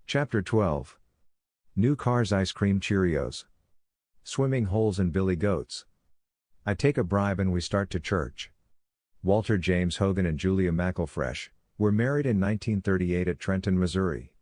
Chapter 12. New Cars, Ice Cream, Cheerios, Swimming Holes and Billy Goats. I take a bribe and we start to church. Walter James Hogan and Julia McElfresh were married in 1938 at Trenton, Missouri.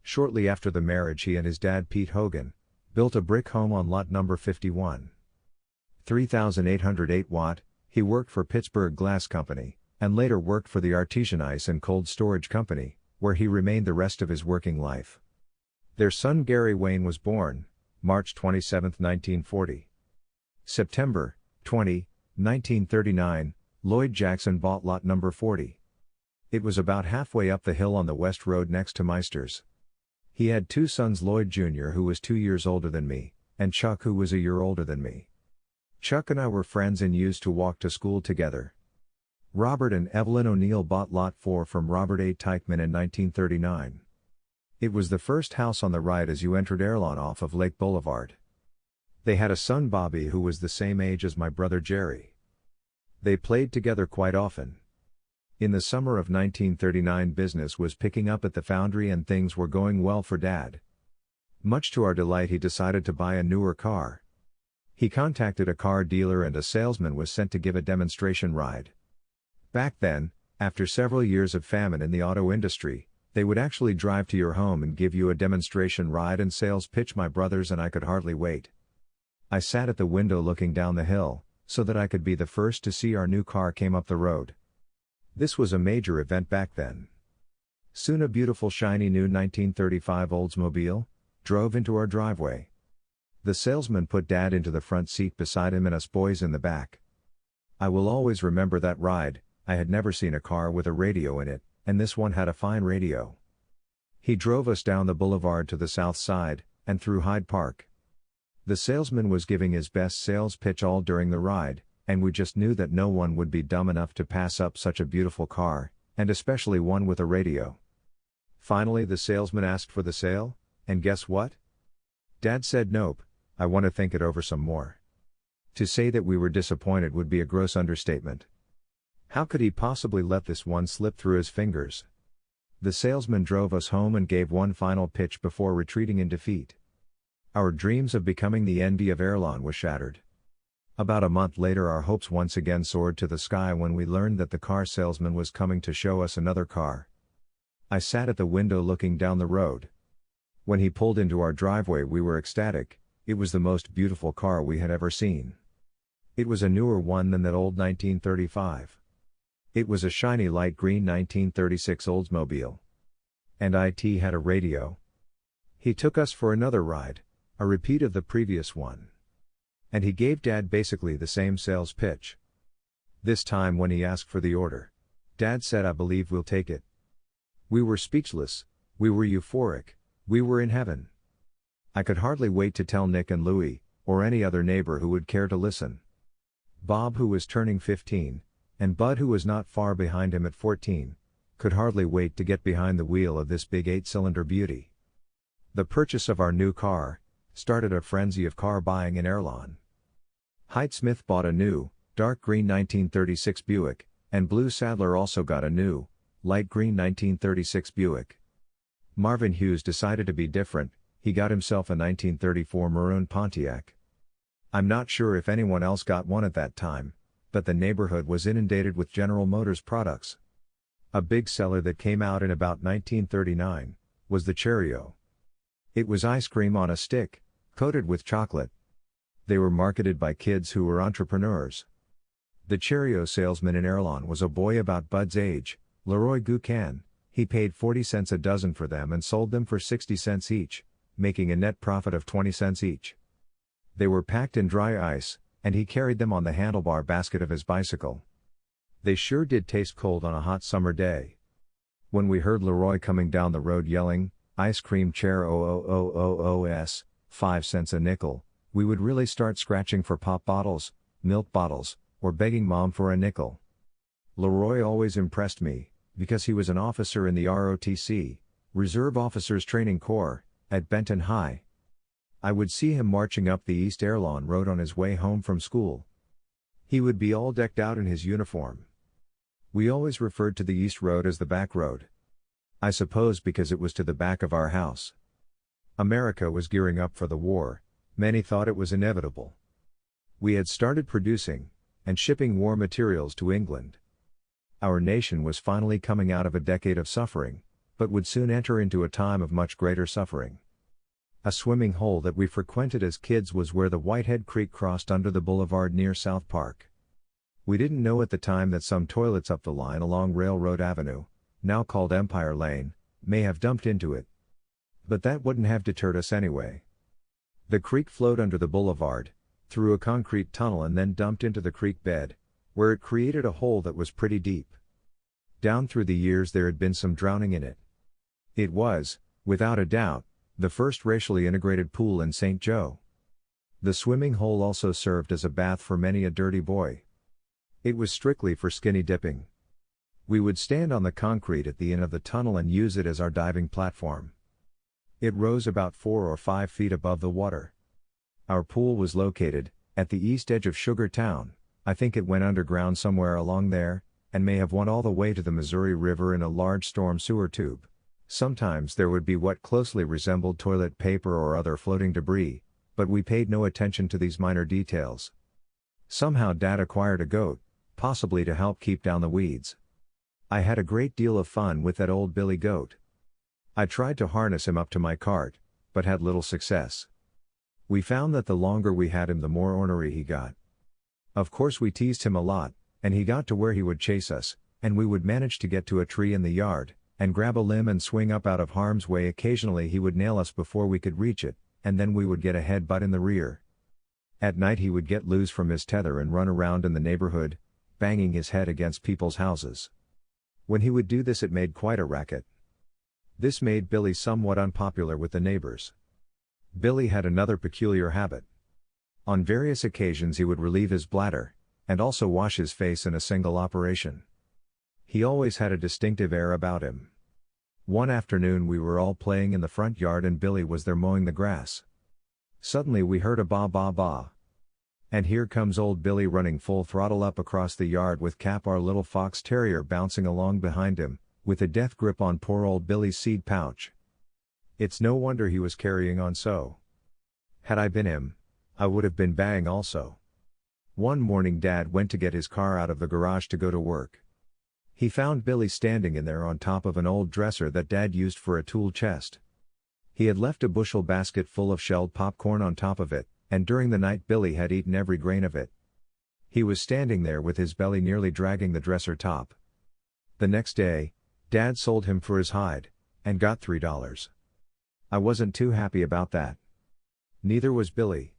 Shortly after the marriage, he and his dad Pete Hogan built a brick home on lot number 51. 3,808 watt, he worked for Pittsburgh Glass Company, and later worked for the Artesian Ice and Cold Storage Company, where he remained the rest of his working life. Their son Gary Wayne was born March 27, 1940. September 20, 1939, Lloyd Jackson bought lot number 40. It was about halfway up the hill on the West Road next to Meister's. He had two sons, Lloyd Jr., who was 2 years older than me, and Chuck, who was a year older than me. Chuck and I were friends and used to walk to school together. Robert and Evelyn O'Neill bought Lot 4 from Robert A. Teichman in 1939. It was the first house on the right as you entered EARL off of Lake Boulevard. They had a son, Bobby, who was the same age as my brother Jerry. They played together quite often. In the summer of 1939, business was picking up at the foundry and things were going well for Dad. Much to our delight, he decided to buy a newer car. He contacted a car dealer and a salesman was sent to give a demonstration ride. Back then, after several years of famine in the auto industry, they would actually drive to your home and give you a demonstration ride and sales pitch. My brothers and I could hardly wait. I sat at the window looking down the hill, so that I could be the first to see our new car came up the road. This was a major event back then. Soon a beautiful shiny new 1935 Oldsmobile drove into our driveway. The salesman put Dad into the front seat beside him and us boys in the back. I will always remember that ride. I had never seen a car with a radio in it, and this one had a fine radio. He drove us down the boulevard to the south side, and through Hyde Park. The salesman was giving his best sales pitch all during the ride, and we just knew that no one would be dumb enough to pass up such a beautiful car, and especially one with a radio. Finally the salesman asked for the sale, and guess what? Dad said, "Nope, I want to think it over some more." To say that we were disappointed would be a gross understatement. How could he possibly let this one slip through his fingers? The salesman drove us home and gave one final pitch before retreating in defeat. Our dreams of becoming the envy of EARL was shattered. About a month later, our hopes once again soared to the sky when we learned that the car salesman was coming to show us another car. I sat at the window looking down the road. When he pulled into our driveway, we were ecstatic. It was the most beautiful car we had ever seen. It was a newer one than that old 1935. It was a shiny light green 1936 Oldsmobile. And it had a radio. He took us for another ride, a repeat of the previous one. And he gave Dad basically the same sales pitch. This time when he asked for the order, Dad said, "I believe we'll take it." We were speechless, we were euphoric, we were in heaven. I could hardly wait to tell Nick and Louie, or any other neighbor who would care to listen. Bob, who was turning 15, and Bud, who was not far behind him at 14, could hardly wait to get behind the wheel of this big 8-cylinder beauty. The purchase of our new car started a frenzy of car buying in EARL. Hyde Smith bought a new, dark green 1936 Buick, and Blue Sadler also got a new, light green 1936 Buick. Marvin Hughes decided to be different, he got himself a 1934 maroon Pontiac. I'm not sure if anyone else got one at that time, but the neighborhood was inundated with General Motors products. A big seller that came out in about 1939 was the Cheerio. It was ice cream on a stick, coated with chocolate. They were marketed by kids who were entrepreneurs. The Cheerio salesman in EARL was a boy about Bud's age, Leroy Gucan. He paid 40 cents a dozen for them and sold them for 60 cents each, making a net profit of 20 cents each. They were packed in dry ice, and he carried them on the handlebar basket of his bicycle. They sure did taste cold on a hot summer day. When we heard Leroy coming down the road yelling, "Ice cream chair OOOOOS, 5 cents a nickel," we would really start scratching for pop bottles, milk bottles, or begging Mom for a nickel. Leroy always impressed me, because he was an officer in the ROTC, Reserve Officers Training Corps, at Benton High. I would see him marching up the East EARL Road on his way home from school. He would be all decked out in his uniform. We always referred to the East Road as the back road. I suppose because it was to the back of our house. America was gearing up for the war, many thought it was inevitable. We had started producing and shipping war materials to England. Our nation was finally coming out of a decade of suffering, but would soon enter into a time of much greater suffering. A swimming hole that we frequented as kids was where the Whitehead Creek crossed under the boulevard near South Park. We didn't know at the time that some toilets up the line along Railroad Avenue, now called Empire Lane, may have dumped into it. But that wouldn't have deterred us anyway. The creek flowed under the boulevard, through a concrete tunnel and then dumped into the creek bed, where it created a hole that was pretty deep. Down through the years there had been some drowning in it. It was, without a doubt, the first racially integrated pool in St. Joe. The swimming hole also served as a bath for many a dirty boy. It was strictly for skinny dipping. We would stand on the concrete at the end of the tunnel and use it as our diving platform. It rose about 4 or 5 feet above the water. Our pool was located at the east edge of Sugar Town. I think it went underground somewhere along there, and may have went all the way to the Missouri River in a large storm sewer tube. Sometimes there would be what closely resembled toilet paper or other floating debris, but we paid no attention to these minor details. Somehow Dad acquired a goat, possibly to help keep down the weeds. I had a great deal of fun with that old Billy goat. I tried to harness him up to my cart, but had little success. We found that the longer we had him the more ornery he got. Of course we teased him a lot, and he got to where he would chase us, and we would manage to get to a tree in the yard, and grab a limb and swing up out of harm's way. Occasionally he would nail us before we could reach it, and then we would get a headbutt in the rear. At night he would get loose from his tether and run around in the neighborhood, banging his head against people's houses. When he would do this it made quite a racket. This made Billy somewhat unpopular with the neighbors. Billy had another peculiar habit. On various occasions he would relieve his bladder, and also wash his face in a single operation. He always had a distinctive air about him. One afternoon we were all playing in the front yard and Billy was there mowing the grass. Suddenly we heard a ba ba ba. And here comes old Billy running full throttle up across the yard with Cap, our little fox terrier, bouncing along behind him, with a death grip on poor old Billy's seed pouch. It's no wonder he was carrying on so. Had I been him, I would have been baying also. One morning Dad went to get his car out of the garage to go to work. He found Billy standing in there on top of an old dresser that Dad used for a tool chest. He had left a bushel basket full of shelled popcorn on top of it, and during the night Billy had eaten every grain of it. He was standing there with his belly nearly dragging the dresser top. The next day, Dad sold him for his hide, and got $3. I wasn't too happy about that. Neither was Billy.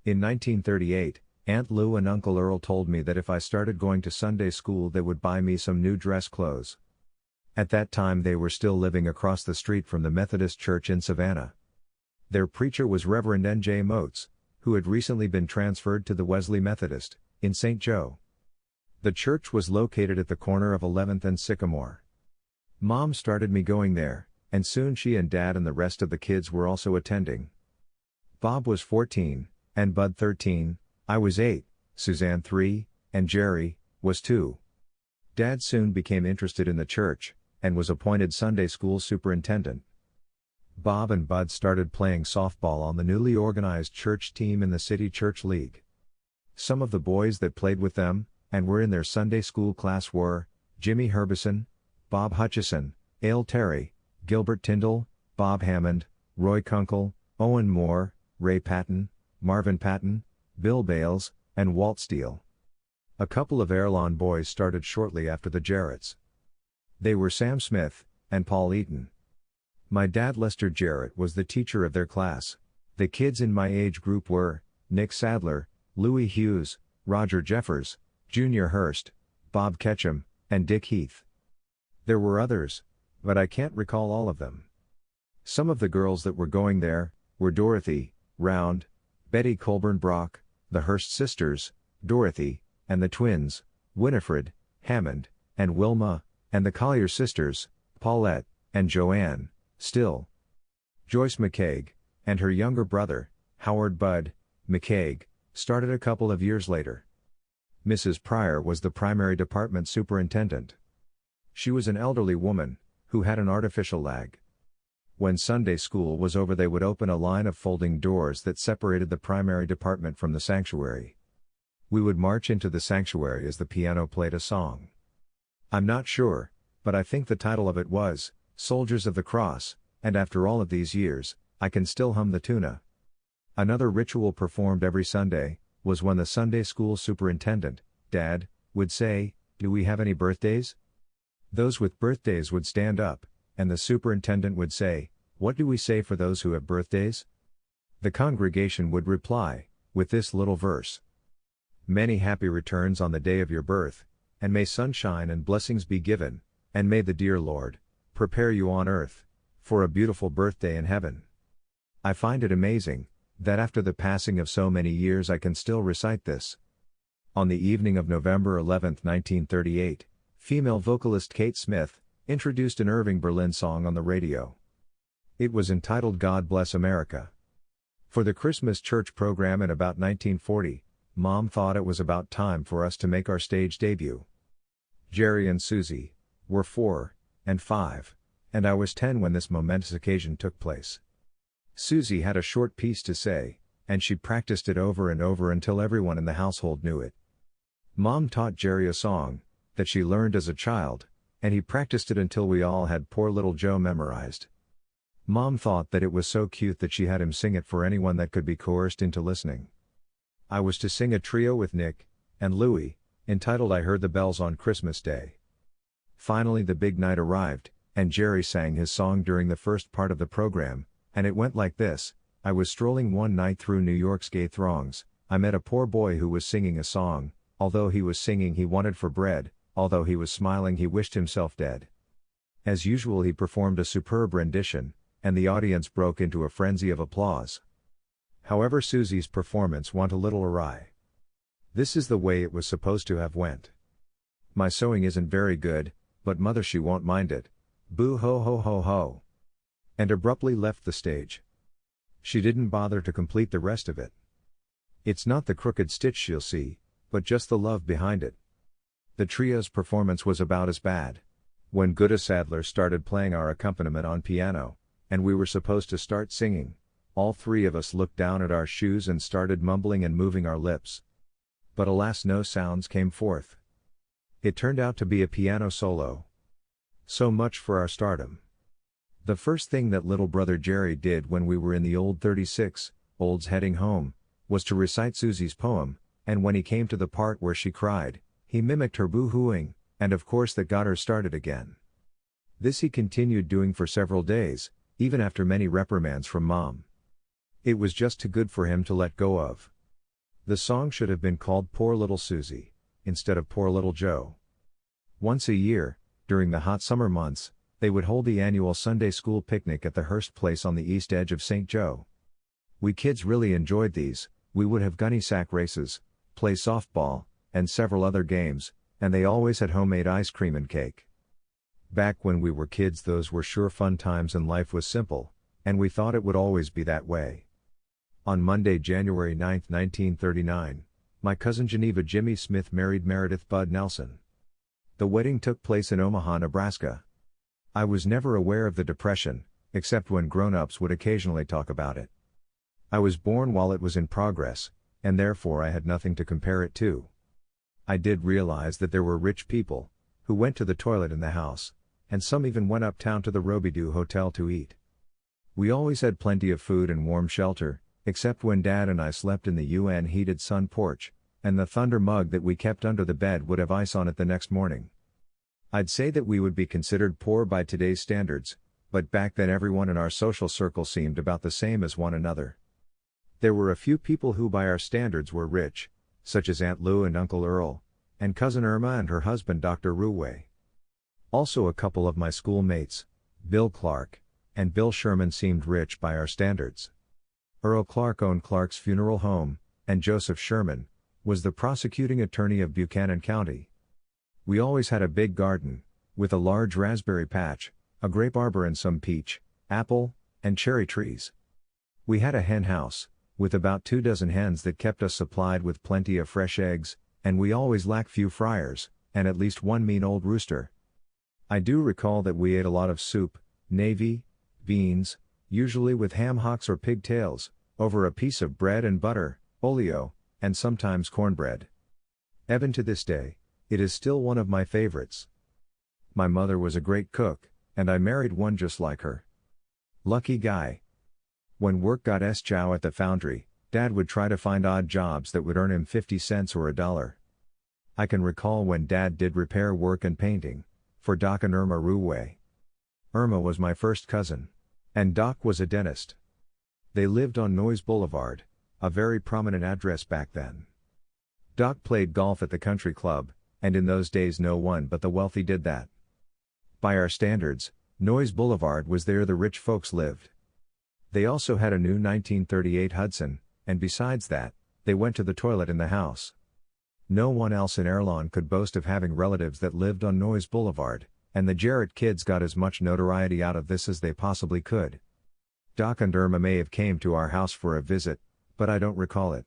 In 1938, Aunt Lou and Uncle Earl told me that if I started going to Sunday school they would buy me some new dress clothes. At that time they were still living across the street from the Methodist Church in Savannah. Their preacher was Reverend N.J. Moats, who had recently been transferred to the Wesley Methodist, in St. Joe. The church was located at the corner of 11th and Sycamore. Mom started me going there, and soon she and Dad and the rest of the kids were also attending. Bob was 14, and Bud 13, I was 8, Suzanne 3, and Jerry was 2. Dad soon became interested in the church, and was appointed Sunday school superintendent. Bob and Bud started playing softball on the newly organized church team in the City Church League. Some of the boys that played with them, and were in their Sunday school class were Jimmy Herbison, Bob Hutchison, Ale Terry, Gilbert Tyndall, Bob Hammond, Roy Kunkel, Owen Moore, Ray Patton, Marvin Patton, Bill Bales, and Walt Steele. A couple of EARL boys started shortly after the Jarretts. They were Sam Smith and Paul Eaton. My dad Lester Jarrett was the teacher of their class. The kids in my age group were Nick Sadler, Louis Hughes, Roger Jeffers, Junior Hurst, Bob Ketchum, and Dick Heath. There were others, but I can't recall all of them. Some of the girls that were going there were Dorothy, Round, Betty Colburn Brock, the Hurst sisters, Dorothy, and the twins, Winifred, Hammond, and Wilma, and the Collier sisters, Paulette, and Joanne, Still. Joyce McCaig, and her younger brother, Howard Bud McCaig, started a couple of years later. Mrs. Pryor was the primary department superintendent. She was an elderly woman, who had an artificial leg. When Sunday school was over, they would open a line of folding doors that separated the primary department from the sanctuary. We would march into the sanctuary as the piano played a song. I'm not sure, but I think the title of it was, Soldiers of the Cross, and after all of these years, I can still hum the tune. Another ritual performed every Sunday, was when the Sunday school superintendent, Dad, would say, "Do we have any birthdays?" Those with birthdays would stand up, and the superintendent would say, "What do we say for those who have birthdays?" The congregation would reply, with this little verse: "Many happy returns on the day of your birth, and may sunshine and blessings be given, and may the dear Lord prepare you on earth for a beautiful birthday in heaven." I find it amazing that after the passing of so many years I can still recite this. On the evening of November 11, 1938, female vocalist Kate Smith introduced an Irving Berlin song on the radio. It was entitled God Bless America. For the Christmas church program in about 1940, Mom thought it was about time for us to make our stage debut. Jerry and Susie were 4 and 5, and I was 10 when this momentous occasion took place. Susie had a short piece to say, and she practiced it over and over until everyone in the household knew it. Mom taught Jerry a song that she learned as a child, and he practiced it until we all had Poor Little Joe memorized. Mom thought that it was so cute that she had him sing it for anyone that could be coerced into listening. I was to sing a trio with Nick and Louie, entitled I Heard the Bells on Christmas Day. Finally the big night arrived, and Jerry sang his song during the first part of the program, and it went like this: I was strolling one night through New York's gay throngs, I met a poor boy who was singing a song, although he was singing he wanted for bread, although he was smiling he wished himself dead. As usual he performed a superb rendition, and the audience broke into a frenzy of applause. However, Susie's performance went a little awry. This is the way it was supposed to have went. My sewing isn't very good, but mother she won't mind it. Boo ho ho ho ho. And abruptly left the stage. She didn't bother to complete the rest of it. It's not the crooked stitch she'll see, but just the love behind it. The trio's performance was about as bad. When Guda Sadler started playing our accompaniment on piano, and we were supposed to start singing, all three of us looked down at our shoes and started mumbling and moving our lips. But alas, no sounds came forth. It turned out to be a piano solo. So much for our stardom. The first thing that little brother Jerry did when we were in the old 36, Olds heading home, was to recite Susie's poem, and when he came to the part where she cried, he mimicked her boo-hooing, and of course that got her started again. This he continued doing for several days, even after many reprimands from Mom. It was just too good for him to let go of. The song should have been called Poor Little Susie, instead of Poor Little Joe. Once a year, during the hot summer months, they would hold the annual Sunday school picnic at the Hearst place on the east edge of St. Joe. We kids really enjoyed these. We would have gunny sack races, play softball, and several other games, and they always had homemade ice cream and cake. Back when we were kids, those were sure fun times and life was simple, and we thought it would always be that way. On Monday, January 9, 1939, my cousin Geneva Jimmy Smith married Meredith Bud Nelson. The wedding took place in Omaha, Nebraska. I was never aware of the Depression, except when grown-ups would occasionally talk about it. I was born while it was in progress, and therefore I had nothing to compare it to. I did realize that there were rich people who went to the toilet in the house, and some even went uptown to the Robidoux Hotel to eat. We always had plenty of food and warm shelter, except when Dad and I slept in the UN heated sun porch, and the Thunder mug that we kept under the bed would have ice on it the next morning. I'd say that we would be considered poor by today's standards, but back then everyone in our social circle seemed about the same as one another. There were a few people who by our standards were rich, such as Aunt Lou and Uncle Earl, and Cousin Irma and her husband Dr. Ruway. Also a couple of my schoolmates, Bill Clark and Bill Sherman, seemed rich by our standards. Earl Clark owned Clark's Funeral Home, and Joseph Sherman was the prosecuting attorney of Buchanan County. We always had a big garden, with a large raspberry patch, a grape arbor and some peach, apple, and cherry trees. We had a hen house, with about 24 hens that kept us supplied with plenty of fresh eggs, and we always lacked few fryers, and at least one mean old rooster. I do recall that we ate a lot of soup, navy, beans, usually with ham hocks or pigtails, over a piece of bread and butter, oleo, and sometimes cornbread. Even to this day, it is still one of my favorites. My mother was a great cook, and I married one just like her. Lucky guy. When work got chow at the foundry, Dad would try to find odd jobs that would earn him 50 cents or $1. I can recall when Dad did repair work and painting, for Doc and Irma Ruwe. Irma was my first cousin. And Doc was a dentist. They lived on Noyes Boulevard, a very prominent address back then. Doc played golf at the country club, and in those days no one but the wealthy did that. By our standards, Noyes Boulevard was where the rich folks lived. They also had a new 1938 Hudson, and besides that, they went to the toilet in the house. No one else in EARL could boast of having relatives that lived on Noyes Boulevard, and the Jarrett kids got as much notoriety out of this as they possibly could. Doc and Irma may have came to our house for a visit, but I don't recall it.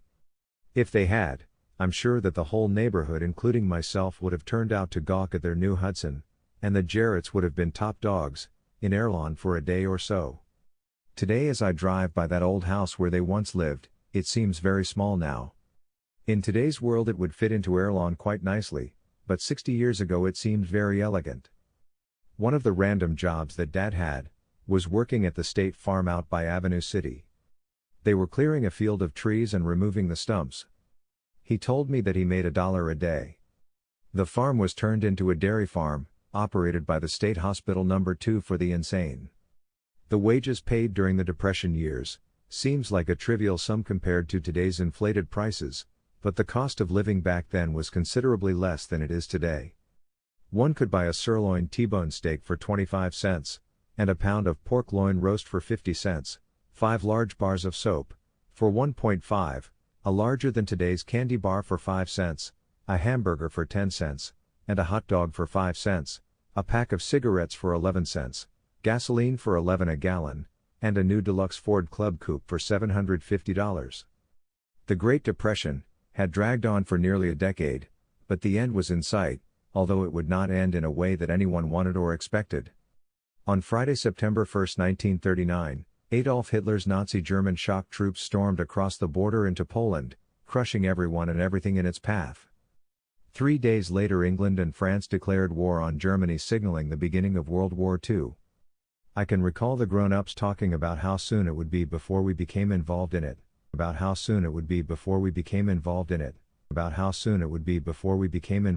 If they had, I'm sure that the whole neighborhood including myself would have turned out to gawk at their new Hudson, and the Jarretts would have been top dogs, in EARL for a day or so. Today as I drive by that old house where they once lived, it seems very small now. In today's world it would fit into EARL quite nicely, but 60 years ago it seemed very elegant. One of the random jobs that Dad had, was working at the state farm out by Avenue City. They were clearing a field of trees and removing the stumps. He told me that he made $1 a day. The farm was turned into a dairy farm, operated by the State Hospital No. 2 for the insane. The wages paid during the Depression years, seems like a trivial sum compared to today's inflated prices, but the cost of living back then was considerably less than it is today. One could buy a sirloin T-bone steak for 25 cents, and a pound of pork loin roast for 50 cents, 5 large bars of soap, for 1.5, a larger than today's candy bar for 5 cents, a hamburger for 10 cents, and a hot dog for 5 cents, a pack of cigarettes for 11 cents, gasoline for 11 a gallon, and a new deluxe Ford Club Coupe for $750. The Great Depression had dragged on for nearly a decade, but the end was in sight, although it would not end in a way that anyone wanted or expected. On Friday, September 1, 1939, Adolf Hitler's Nazi German shock troops stormed across the border into Poland, crushing everyone and everything in its path. 3 days later, England and France declared war on Germany, signaling the beginning of World War II. I can recall the grown-ups talking about how soon it would be before we became involved in it, about how soon it would be before we became involved in it, about how soon it would be before we became involved